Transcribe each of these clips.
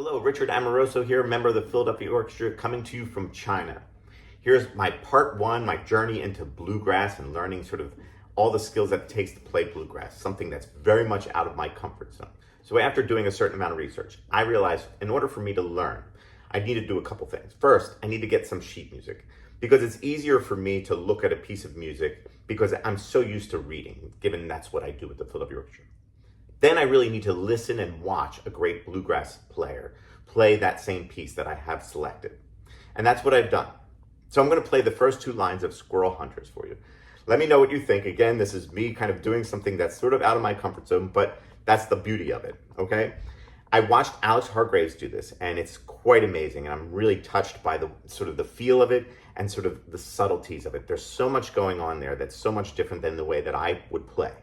Hello, Richard Amoroso here, member of the Philadelphia Orchestra, coming to you from China. Here's my part one, my journey into bluegrass and learning sort of all the skills that it takes to play bluegrass, something that's very much out of my comfort zone. So after doing a certain amount of research, I realized in order for me to learn, I need to do a couple things. First, I need to get some sheet music because it's easier for me to look at a piece of music because I'm so used to reading, given that's what I do with the Philadelphia Orchestra. Then I really need to listen and watch a great bluegrass player play that same piece that I have selected. And that's what I've done. So I'm going to play the first two lines of Squirrel Hunters for you. Let me know what you think. Again, this is me kind of doing something that's sort of out of my comfort zone, but that's the beauty of it, okay? I watched Alex Hargreaves do this, and it's quite amazing, and I'm really touched by the sort of the feel of it and sort of the subtleties of it. There's so much going on there that's so much different than the way that I would play.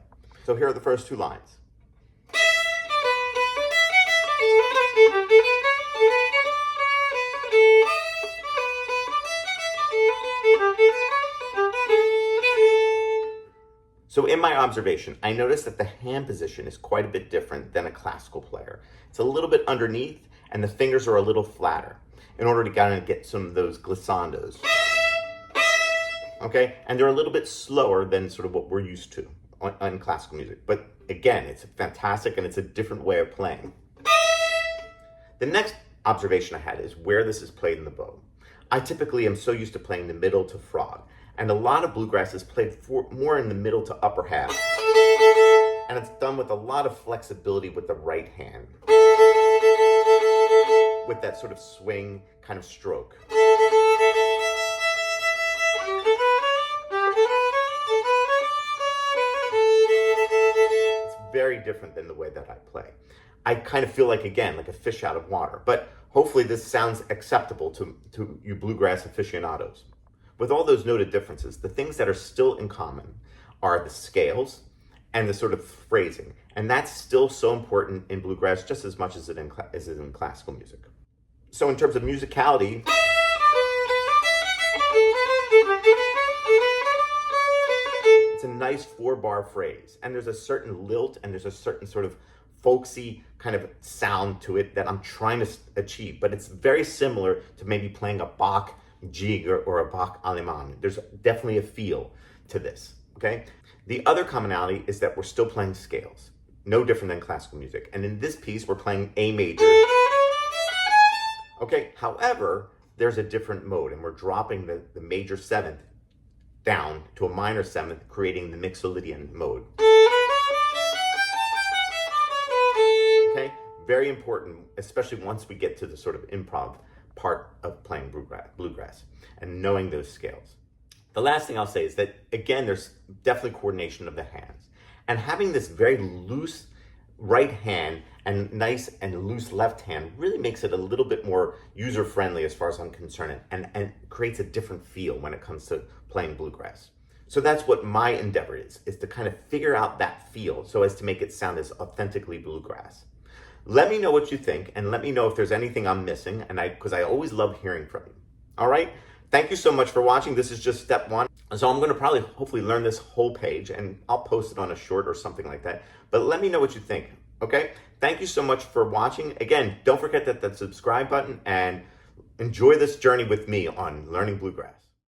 So here are the first two lines. So in my observation, I noticed that the hand position is quite a bit different than a classical player. It's a little bit underneath and the fingers are a little flatter in order to kind of get some of those glissandos. Okay, and they're a little bit slower than sort of what we're used to on classical music. But again, it's fantastic and it's a different way of playing. The next observation I had is where this is played in the bow. I typically am so used to playing the middle to frog, and a lot of bluegrass is played more in the middle to upper half, and it's done with a lot of flexibility with the right hand, with that sort of swing kind of stroke. It's very different than the way that I play. I kind of feel like, again, like a fish out of water, but hopefully this sounds acceptable to you bluegrass aficionados. With all those noted differences, the things that are still in common are the scales and the sort of phrasing, and that's still so important in bluegrass just as much as it is in classical music. So in terms of musicality, it's a nice 4-bar phrase, and there's a certain lilt and there's a certain sort of folksy kind of sound to it that I'm trying to achieve, but it's very similar to maybe playing a Bach jig or a Bach Allemand. There's definitely a feel to this, okay? The other commonality is that we're still playing scales, no different than classical music. And in this piece, we're playing A major. Okay, however, there's a different mode, and we're dropping the major 7th down to a minor 7th, creating the Mixolydian mode. Okay, very important, especially once we get to the sort of improv part of playing bluegrass and knowing those scales. The last thing I'll say is that, again, there's definitely coordination of the hands. And having this very loose right hand and nice and loose left hand really makes it a little bit more user-friendly as far as I'm concerned, and creates a different feel when it comes to playing bluegrass. So that's what my endeavor is to kind of figure out that feel so as to make it sound as authentically bluegrass. Let me know what you think, and let me know if there's anything I'm missing, because I always love hearing from you. All right? Thank you so much for watching. This is just step one. So I'm going to hopefully learn this whole page, and I'll post it on a short or something like that. But let me know what you think, okay? Thank you so much for watching. Again, don't forget that subscribe button, and enjoy this journey with me on learning bluegrass.